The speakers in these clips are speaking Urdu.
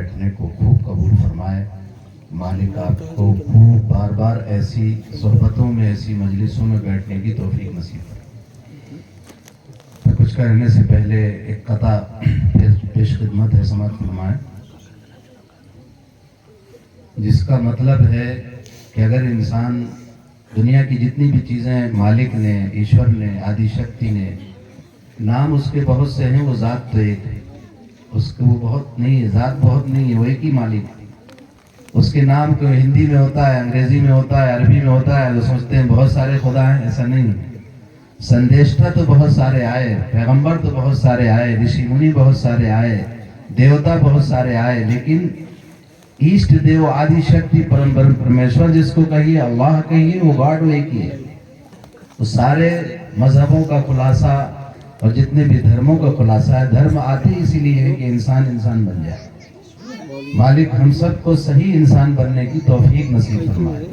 بیٹھنے کو خوب قبول فرمائے. مالک آپ کو خوب بار بار ایسی صحبتوں میں ایسی مجلسوں میں بیٹھنے کی توفیق نصیب فرمائے. کچھ کہنے سے پہلے ایک قطع پیش خدمت ہے، سماعت فرمائیں، جس کا مطلب ہے کہ اگر انسان دنیا کی جتنی بھی چیزیں مالک نے، ایشور نے، آدی شکتی نے، نام اس کے بہت سے ہیں، وہ ذات تو ایک ہے. اس کو وہ بہت نہیں ہے، ذات بہت نہیں ہے، وہ ایک ہی مالک ہے. اس کے نام کو ہندی میں ہوتا ہے، انگریزی میں ہوتا ہے، عربی میں ہوتا ہے، تو سمجھتے ہیں بہت سارے خدا ہیں. ایسا نہیں ہے. سندیشٹا تو بہت سارے آئے، پیغمبر تو بہت سارے آئے، رشی منی بہت سارے آئے، دیوتا بہت سارے آئے، لیکن ایشٹ دیو آدی شکتی پرمیشور جس کو کہیے، اللہ کہیے، وہ گاڈ وہ ایک ہی ہے. وہ سارے مذہبوں کا خلاصہ اور جتنے بھی دھرموں کا خلاصہ ہے. دھرم آتے اسی لیے ہے کہ انسان انسان بن جائے. مالک ہم سب کو صحیح انسان بننے کی توفیق نصیب فرمائے.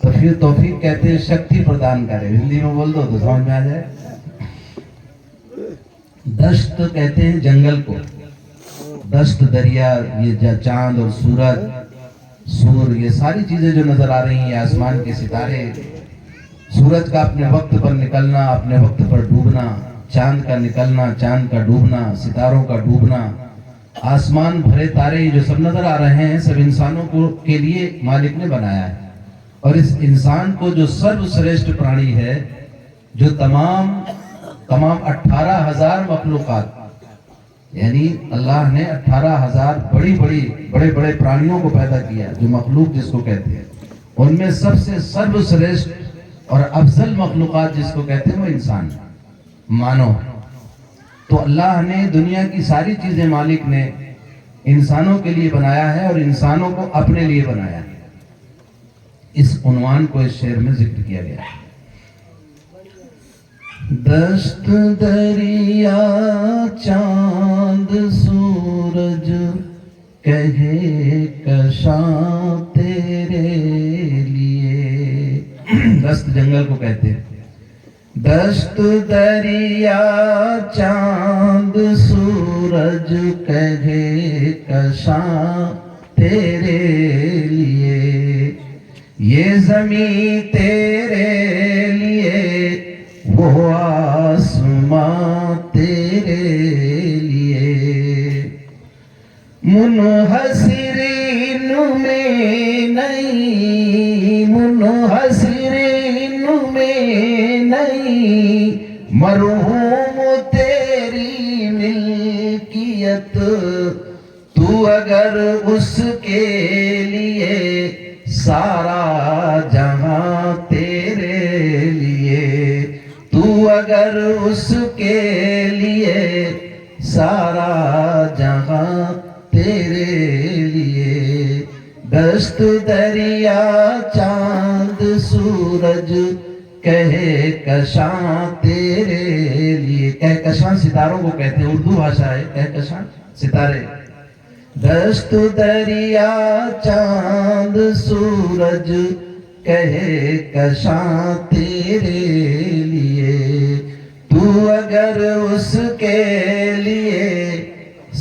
تو پھر توفیق کہتے ہیں شکتی پردان کرے. ہندی میں بول دو تو سمجھ میں آ جائے. دشت کہتے ہیں جنگل کو، دشت دریا، یہ چاند اور سورج، سور، یہ ساری چیزیں جو نظر آ رہی ہیں، آسمان کے ستارے، سورج کا اپنے وقت پر نکلنا، اپنے وقت پر ڈوبنا، چاند کا نکلنا، چاند کا ڈوبنا، ستاروں کا ڈوبنا، آسمان بھرے تارے جو سب نظر آ رہے ہیں، سب انسانوں کو کے لیے مالک نے بنایا ہے. اور اس انسان کو جو سرو سریشٹ پرانی ہے، جو تمام 18,000 مخلوقات، یعنی اللہ نے 18,000 بڑے بڑے پرانیوں کو پیدا کیا، جو مخلوق جس کو کہتے ہیں، ان میں سب سے سرو سریشٹ اور افضل مخلوقات جس کو کہتے ہیں وہ انسان مانو. تو اللہ نے دنیا کی ساری چیزیں مالک نے انسانوں کے لیے بنایا ہے، اور انسانوں کو اپنے لیے بنایا ہے. اس عنوان کو اس شعر میں ذکر کیا گیا ہے. دشت دریا چاند سورج کہے کشاں تیرے لیے. دشت جنگل کو کہتے ہیں. دشت دریا چاند سورج کہے کشاں تیرے لیے. یہ زمین تیرے لیے، وہ آسماں تیرے لیے. منحصر ان میں نہیں، منحصر ان میں نہیں، مرحوم تیری ملکیت. تو اگر اس کے لیے سارا جہاں تیرے لیے، تو اگر اس کے لیے سارا جہاں تیرے لیے. دشت دریا چاند سورج کہے کشاں تیرے لیے. کہکشاں ستاروں کو کہتے ہیں، اردو بھاشا ہے کہکشاں ستارے. دشت دریا چاند سورج کہے کشاں تیرے لیے. تو اگر اس کے لیے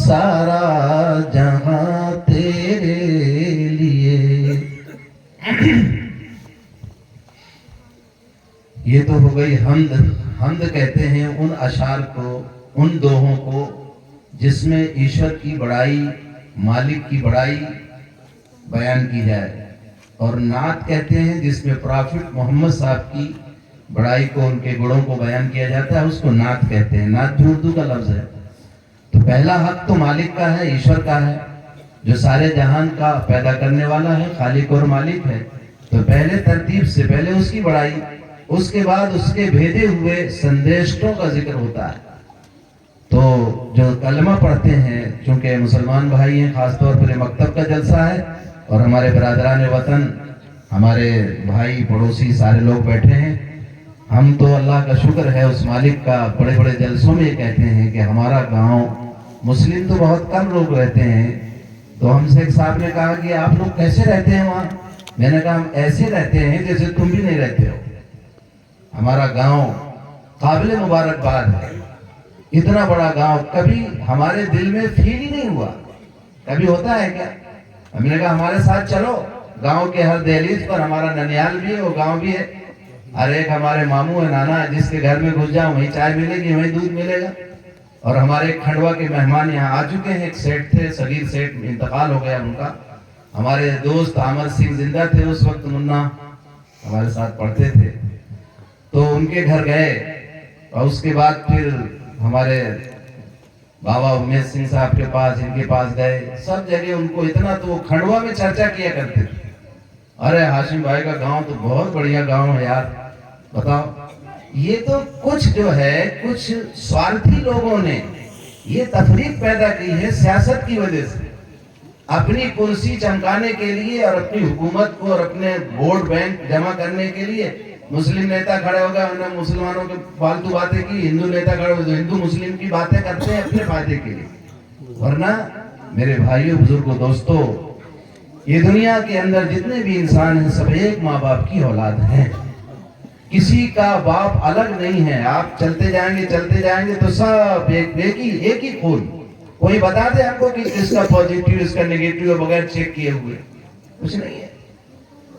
سارا جہاں تیرے لیے. یہ تو ہو گئی حمد. حمد کہتے ہیں ان اشعار کو، ان دوہوں کو جس میں ایشور کی بڑائی، مالک کی بڑائی بیان کی جائے. اور نعت کہتے ہیں جس میں پرافٹ محمد صاحب کی بڑائی کو، ان کے گڑوں کو بیان کیا جاتا ہے، اس کو نعت کہتے ہیں. نعت بھی اردو کا لفظ ہے. تو پہلا حق تو مالک کا ہے، ایشور کا ہے، جو سارے جہان کا پیدا کرنے والا ہے، خالق اور مالک ہے. تو پہلے ترتیب سے پہلے اس کی بڑائی، اس کے بعد اس کے بھیجے ہوئے سندیشوں کا ذکر ہوتا ہے. تو جو کلمہ پڑھتے ہیں، چونکہ مسلمان بھائی ہیں، خاص طور پر مکتب کا جلسہ ہے، اور ہمارے برادران وطن، ہمارے بھائی پڑوسی سارے لوگ بیٹھے ہیں. ہم تو اللہ کا شکر ہے اس مالک کا، بڑے بڑے جلسوں میں کہتے ہیں کہ ہمارا گاؤں مسلم تو بہت کم لوگ رہتے ہیں. تو ہم سے ایک صاحب نے کہا کہ آپ لوگ کیسے رہتے ہیں وہاں؟ میں نے کہا ہم ایسے رہتے ہیں جیسے تم بھی نہیں رہتے ہو. ہمارا گاؤں قابل مبارکباد ہے. اتنا بڑا گاؤں کبھی ہمارے دل میں فیل ہی نہیں ہوا کبھی ہوتا ہے کیا؟ ہم نے کہا ہمارے ساتھ چلو، گاؤں کے ہر دہلیز پر ہمارا ننیال بھی ہے، وہ گاؤں بھی ہے، ہر ایک ہمارے ماموں ہے، نانا ہے، جس کے گھر میں گھس جاؤ وہیں چائے ملے گی، وہیں دودھ ملے گا۔ اور ہمارے کھنڈوا کے مہمان یہاں آ چکے ہیں، ایک سیٹ تھے، صغیر سیٹ، انتقال ہو گیا ان کا۔ ہمارے دوست عامر سنگھ زندہ تھے اس وقت، منا ہمارے ساتھ پڑھتے تھے، تو ان کے گھر گئے، اور اس کے بعد پھر ہمارے بابا امید سنگھ صاحب کے پاس، ان کے پاس گئے، سب جگہ ان کو اتنا، تو وہ کھنڈوا میں چرچا کیا کرتے تھے، ارے ہاشم بھائی کا گاؤں تو بہت بڑھیا گاؤں ہے یار، بتاؤ۔ یہ تو کچھ جو ہے، کچھ سوارتھی لوگوں نے یہ تفریق پیدا کی ہے سیاست کی وجہ سے، اپنی کرسی چمکانے کے لیے اور اپنی حکومت کو اور اپنے ووٹ بینک جمع کرنے کے لیے۔ مسلم نیتا کھڑے ہو گئے، انہوں نے مسلمانوں کے فالتو باتیں کی، ہندو نیتا کھڑے ہو گئے، ہندو مسلم کی باتیں کرتے ہیں اپنے فائدے کے لیے۔ ورنہ میرے بھائیوں، بزرگوں، دوستوں، یہ دنیا کے اندر جتنے بھی انسان ہیں سب ایک ماں باپ کی اولاد ہیں، کسی کا باپ الگ نہیں ہے۔ آپ چلتے جائیں گے تو سب ایک ہی خون۔ کوئی بتا دے ہم کو کہ اس کا پوزیٹیو، اس کا نیگیٹیو بغیر چیک کیے ہوئے، کچھ نہیں ہے۔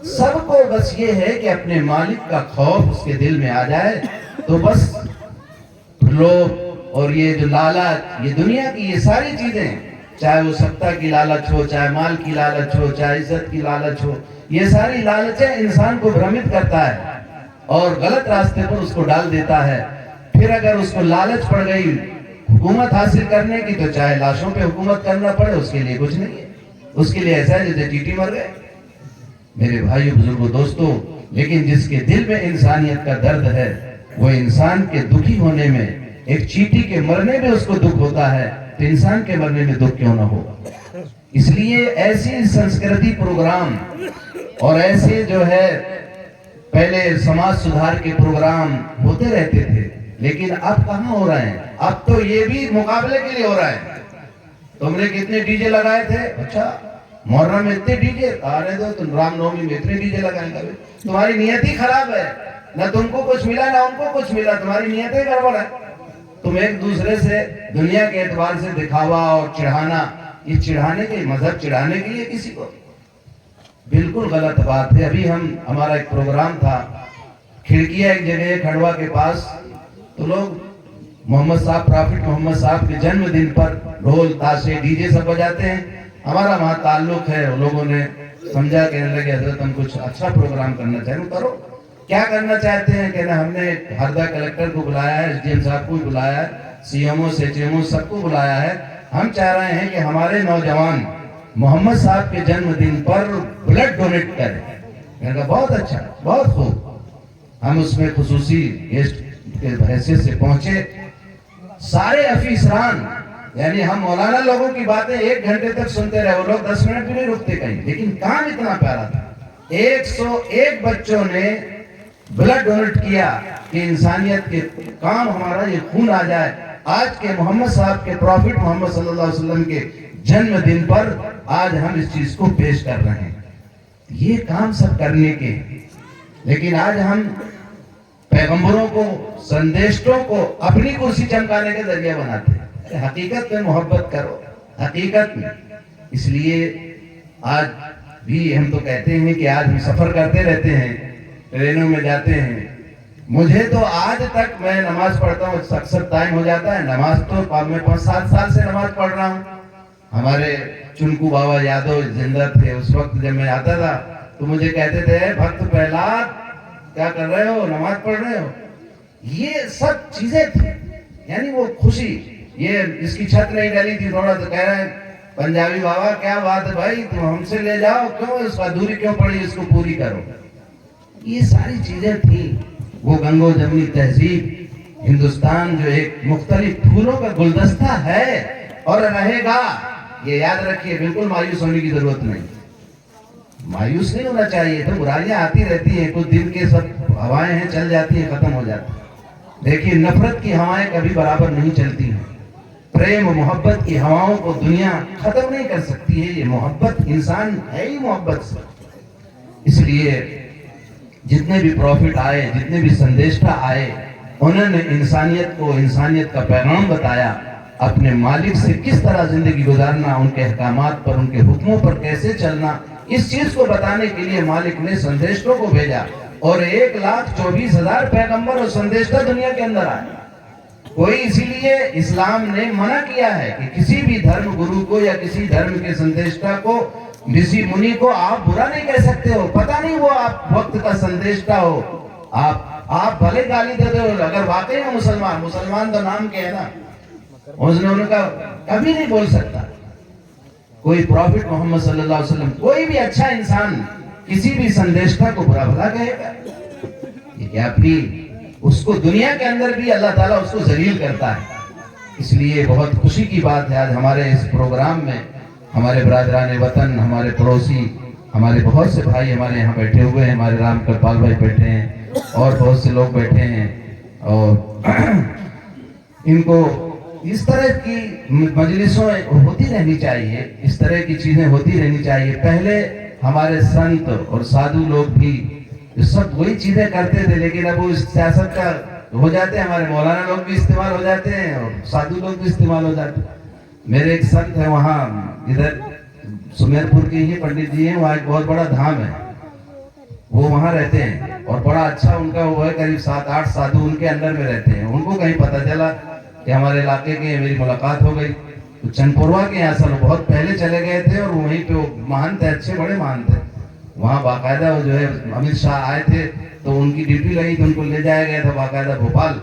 سب کو بس یہ ہے کہ اپنے مالک کا خوف اس کے دل میں آ جائے تو بس لوگ اور یہ جو لالچ، یہ دنیا کی یہ ساری چیزیں، چاہے وہ ستا کی لالچ ہو، چاہے مال کی لالچ ہو، چاہے عزت کی لالچ ہو، یہ ساری لالچیں انسان کو بھرمت کرتا ہے اور غلط راستے پر اس کو ڈال دیتا ہے۔ پھر اگر اس کو لالچ پڑ گئی حکومت حاصل کرنے کی، تو چاہے لاشوں پہ حکومت کرنا پڑے، اس کے لیے کچھ نہیں ہے، اس کے لیے ایسا ہے جیسے چیٹی مر گئے۔ میرے بھائیو، بزرگوں، دوستوں، لیکن جس کے دل میں انسانیت کا درد ہے، وہ انسان کے دکھی ہونے میں، ایک چیٹی کے مرنے میں اس کو دکھ ہوتا ہے، تو انسان کے مرنے میں دکھ کیوں نہ ہوگا؟ اس لیے ایسی سنسکرتی پروگرام اور ایسے جو ہے پہلے سماج سدھار کے پروگرام ہوتے رہتے تھے، لیکن اب کہاں ہو رہے ہیں؟ اب تو یہ بھی مقابلے کے لیے ہو رہا ہے۔ تم نے کتنے ڈی جے لگائے تھے؟ اچھا محرم میں اتنے ڈی جے، آنے دو، تم رام نومی میں اتنے ڈی جے لگائیں گے۔ تمہاری نیت ہی خراب ہے، نہ تم کو کچھ ملا نہ ان کو کچھ ملا، تمہاری نیت ہی گڑبڑ ہے۔ تم ایک دوسرے سے دنیا کے اعتبار سے دکھاوا اور چڑھانا، یہ چڑھانے کے مذہب چڑھانے کے لیے کسی کو، بالکل غلط بات ہے۔ ابھی ہمارا ایک پروگرام تھا کھڑکیاں ایک جگہ کھنڈوا کے پاس، تو لوگ محمد صاحب، پرافٹ محمد صاحب کے جنم دن پر ڈھول تاشے ڈی جے سب بجاتے ہیں۔ ہمارا وہاں تعلق ہے، لوگوں نے سمجھا، کہنے لگے حضرت ہم کچھ اچھا پروگرام کرنا چاہیں، کرو، کیا کرنا چاہتے ہیں؟ کہنا ہم نے ہردہ کلیکٹر کو بلایا ہے، ایس ڈی ایم صاحب کو بھی بلایا ہے، C M O, H M O سب کو بلایا ہے، ہم چاہ رہے ہیں کہ ہمارے نوجوان محمد صاحب کے جنم دن پر بلڈ ڈونیٹ کریں۔ میں نے کہا بہت اچھا، بہت خوب۔ ہم اس میں خصوصی گیسٹ کے حیثیت سے پہنچے، سارے افیسران، یعنی ہم مولانا لوگوں کی باتیں 1 گھنٹے تک سنتے رہے، وہ لوگ 10 منٹ بھی نہیں رکتے کہیں، لیکن کام اتنا پیارا تھا۔ 101 بچوں نے بلڈ ڈونیٹ کیا کہ انسانیت کے کام ہمارا یہ خون آ جائے۔ آج کے محمد صاحب کے، پروفٹ محمد صلی اللہ علیہ وسلم کے جنم دن پر آج ہم اس چیز کو پیش کر رہے ہیں۔ یہ کام سب کرنے کے ہیں، لیکن آج ہم پیغمبروں کو، سندیشوں کو اپنی کرسی چمکانے کے ذریعہ بناتے ہیں۔ حقیقت میں محبت کرو، حقیقت میں۔ اس لیے آج بھی ہم تو کہتے ہیں کہ آج ہم سفر کرتے رہتے ہیں، ٹرینوں میں جاتے ہیں۔ مجھے تو آج تک، میں نماز پڑھتا ہوں، اکثر ٹائم ہو جاتا ہے نماز، تو میں 5-7 سال سے نماز پڑھ رہا ہوں۔ ہمارے چنکو بابا یادو زندہ تھے، اس وقت جب میں آتا تھا تو مجھے کہتے تھے بھکت پہلاد کیا کر رہے ہو، نماز پڑھ رہے ہو۔ یہ سب چیزیں تھیں، یعنی وہ خوشی۔ یہ اس کی چھت نہیں ڈلی تھی، تھوڑا تو کہہ رہے ہیں پنجابی بابا کیا بات ہے بھائی، تم ہم سے لے جاؤ، کیوں اس کو ادھوری کیوں پڑی، اس کو پوری کرو۔ یہ ساری چیزیں تھیں، وہ گنگو جمنی تہذیب۔ ہندوستان جو ایک مختلف پھولوں کا گلدستہ ہے اور رہے گا، یہ یاد رکھیے، بالکل مایوس ہونے کی ضرورت نہیں، مایوس نہیں ہونا چاہیے۔ تو برائیاں آتی رہتی ہیں، کچھ دن کے سب ہوائیں ہیں، چل جاتی ہیں، ختم ہو جاتی ہیں۔ دیکھیے نفرت کی ہوائیں کبھی برابر نہیں چلتی ہیں، پریم و محبت کی ہواؤں کو دنیا ختم نہیں کر سکتی ہے۔ یہ محبت، انسان ہے ہی محبت سے۔ اس لیے جتنے بھی پروفٹ آئے، جتنے بھی سندیشتا آئے، انہوں نے انسانیت کو، انسانیت کا پیغام بتایا۔ اپنے مالک سے کس طرح زندگی گزارنا، ان کے احکامات پر، ان کے حکموں پر کیسے چلنا، اس چیز کو بتانے کے لیے مالک نے سندیشوں کو بھیجا، اور 1,24,000 پیغمبر اور سندیشہ دنیا کے اندر آئے۔ کوئی اسی لیے اسلام نے منع کیا ہے کہ کسی بھی دھرم گرو کو یا کسی دھرم کے سندیشہ کو، رشی منی کو آپ برا نہیں کہہ سکتے ہو، پتہ نہیں وہ آپ وقت کا سندیشہ ہو، آپ بھلے گالی دیتے ہو، اگر واقعی میں مسلمان تو نام کیا ہے نا، اس نے ان کا کبھی نہیں بول سکتا۔ کوئی پروفٹ محمد صلی اللہ علیہ وسلم، کوئی بھی اچھا انسان کسی بھی سندیشہ کو برا بھلا کہے گا؟ یہ کیا اپنی اس کو دنیا کے اندر بھی اللہ تعالیٰ اس کو ذلیل کرتا ہے۔ اس لیے بہت خوشی کی بات ہے آج ہمارے اس پروگرام میں ہمارے برادران وطن، ہمارے پڑوسی، ہمارے بہت سے بھائی ہمارے یہاں بیٹھے ہوئے ہیں، ہمارے رام کرپال بھائی بیٹھے ہیں اور بہت سے لوگ بیٹھے ہیں، اور ان کو اس طرح کی مجلسوں ہوتی رہنی چاہیے، اس طرح کی چیزیں ہوتی رہنی چاہیے۔ پہلے ہمارے سنت اور سادھو لوگ بھی سب وہی چیزیں کرتے تھے، لیکن اب وہ سیاست کا ہو جاتے ہیں، ہمارے مولانا لوگ بھی استعمال ہو جاتے ہیں اور سادھو لوگ بھی استعمال ہو جاتے ہیں۔ میرے ایک سنت ہے وہاں ادھر سمیر پور کے ہی پنڈت جی ہیں، وہاں ایک بہت بڑا دھام ہے، وہ وہاں رہتے ہیں اور بڑا اچھا ان کا وہ ہے، قریب 7-8 سادھو ان کے اندر میں رہتے ہیں۔ ان کو کہیں پتہ چلا کہ ہمارے علاقے کے میری ملاقات ہو گئی، تو چنپوروا کے یہاں اصل بہت پہلے چلے گئے تھے، اور وہیں پہ وہ مہنت ہے، اچھے بڑے مہنت ہیں وہاں، باقاعدہ وہ جو ہے امت شاہ آئے تھے تو ان کی ڈیوٹی لگی تو ان کو لے جایا گیا تھا باقاعدہ بھوپال۔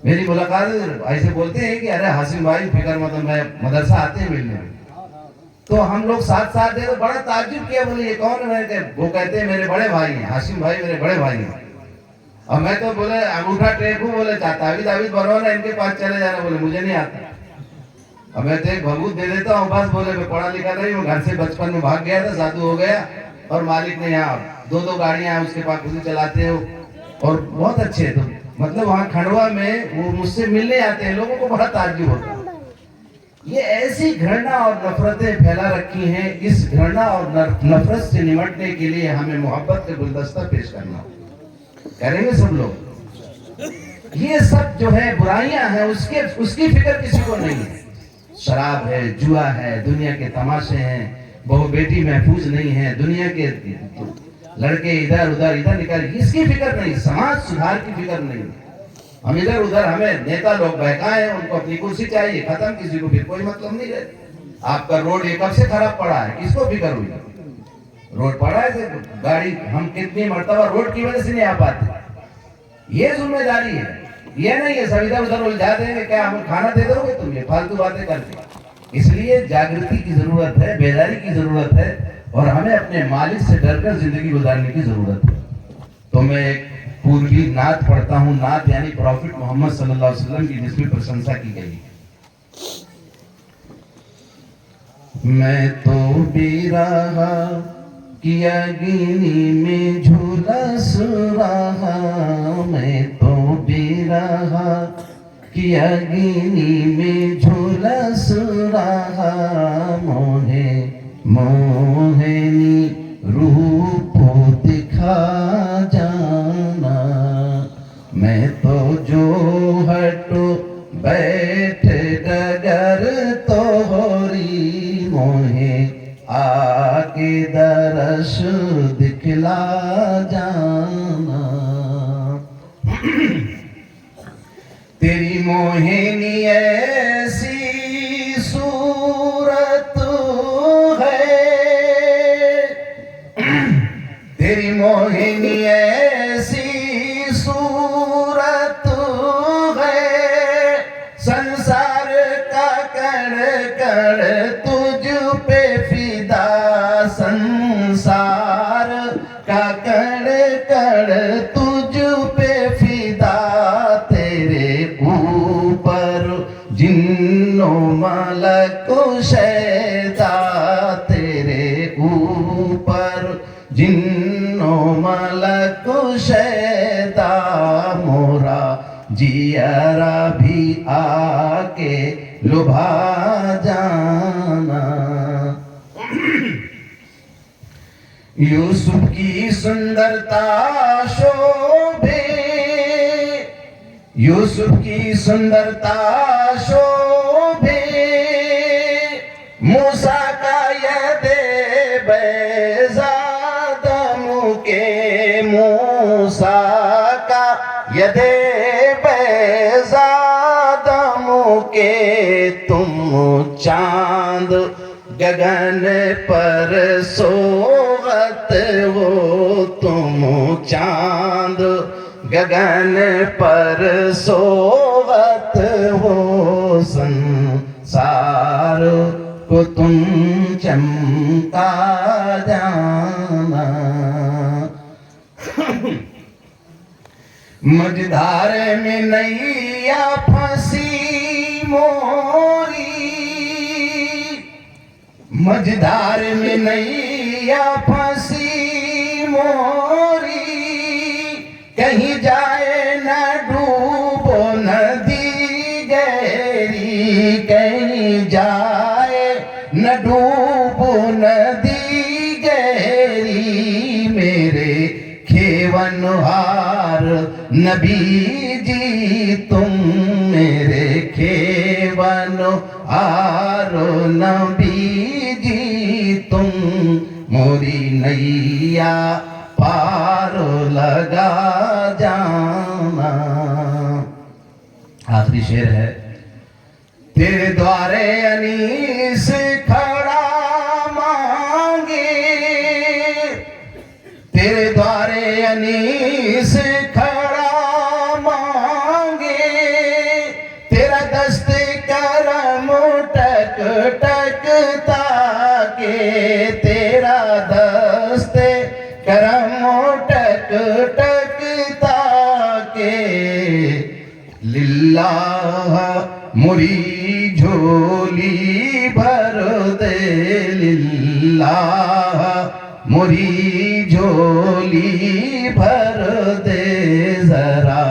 میری ملاقات ایسے بولتے ہیں کہ ارے حاسم بھائی فکر مت، میں مدرسہ آتے ہیں ملنے میں، تو ہم لوگ ساتھ تھے تو بڑا تعجب کیا، بولے یہ کون ہے؟ وہ کہتے ہیں میرے بڑے بھائی ہیں، حاسم بھائی میرے بڑے بھائی ہیں۔ اور میں تو بولے انگوٹھا ٹیک ہوں، بولے تعویذ بنوانا ان کے پاس چلے جانا، بولے مجھے نہیں آتا۔ اب میں تو ایک بھگوت دے دیتا ہوں بس، بولے میں پڑھا لکھا نہیں ہوں، گھر سے بچپن میں بھاگ گیا تھا، سادھو ہو گیا، اور مالک نے یہاں 2 گاڑیاں ہیں اس کے پاس، خود چلاتے ہو اور بہت اچھے۔ تو مطلب وہاں کھنڈوا میں وہ مجھ سے ملنے آتے ہیں، لوگوں کو بڑا تعجب ہوتا ہے۔ یہ ایسی گھرنا اور نفرتیں پھیلا رکھی ہیں، اس گھرنا اور نفرت سے نمٹنے کے لیے ہمیں محبت کا گلدستہ پیش کرنا کریں گے سب لوگ۔ یہ سب جو ہے برائیاں ہیں، اس کی فکر کسی کو نہیں ہے۔ شراب ہے، جوا ہے، دنیا کے تماشے ہیں، بہو بیٹی محفوظ نہیں ہے، دنیا کے لڑکے ادھر نکل، اس کی فکر نہیں، سماج سدھار کی فکر نہیں۔ ہم ادھر ہمیں نیتا لوگ بہکائے ہیں، ان کو اپنی کرسی چاہیے، ختم، کسی کو پھر کوئی مطلب نہیں رہتا۔ آپ کا روڈ یہ کب سے خراب پڑا ہے، کس کو فکر ہوئی؟ روڈ پڑا ہے، گاڑی ہم کتنی مرتبہ روڈ کی وجہ سے نہیں آ پاتے، یہ ذمہ داری ہے، یہ نہیں ہے سب ادھر الجھا دیں گے، کیا ہم کھانا دے دو گے تم یہ فالتو باتیں کر کے۔ اس لیے جاگرتی کی ضرورت ہے، بیداری کی ضرورت ہے، اور ہمیں اپنے مالک سے ڈر کر زندگی گزارنے کی ضرورت ہے۔ تو میں ایک پوری نعت پڑھتا ہوں، نعت یعنی پروفٹ محمد صلی اللہ علیہ وسلم کی جس میں پرشنسا کی گئی۔ میں تو بھی رہا کیا گینی میں جھولس رہا، میں تو بھی رہا کیا گینی میں جھولس رہا، موہنی روپ دکھا جانا، میں تو جو ہٹو بیٹھ ڈگر تو ہوری، موہیں آگے درش دکھلا جانا، تیری موہنی ایسی صورت ہے، تیری موہنی ایسی صورت ہے، سنسار کا کڑ تجھ پہ فدا، سنسار کا کڑ تجھ پہ فدا، تیرے اوپر جن و ملک و شیدا، تیرے اوپر جن و ملک و شیدا، مورا جیرا بھی آ کے لبھا جانا۔ یوسف کی سندرتا شوبھے، یوسف کی سندرتا شوبھے، بیضادم کے موسیٰ کا ید بیضادم کے تم چاند گگن پر سوغت ہو تم چاند گگن پر سوغت ہو سنسار کو تم چمکا جانا مجدھار میں نیا پھنسی موری مجدھار میں نیا پھنسی موری کہیں جائے نہ ڈوبو ندی گہری کہیں جائے نہ ڈوبو ندی گہری میرے کھیونہار نبی جی تم میرے کھیونہار نبی جی تم موری نیا پار لگا جانا آخری شعر ہے تیرے دوارے انیس کھڑا مانگے تیرے دوارے انیس کھڑا مانگے تیرا دست کرم ٹک ٹک تاکے تیرا دست کرم ٹک ٹک تاکے للہ موری جھولی بھر دے للہ موری جھولی بھر دے ذرا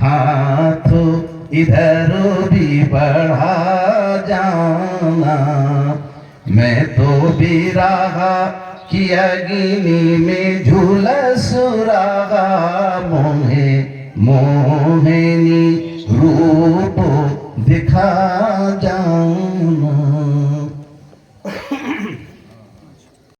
ہاتھ ادھر بھی بڑھا جانا میں تو بھی رہا کہ اگنی میں جھلس رہا موہنی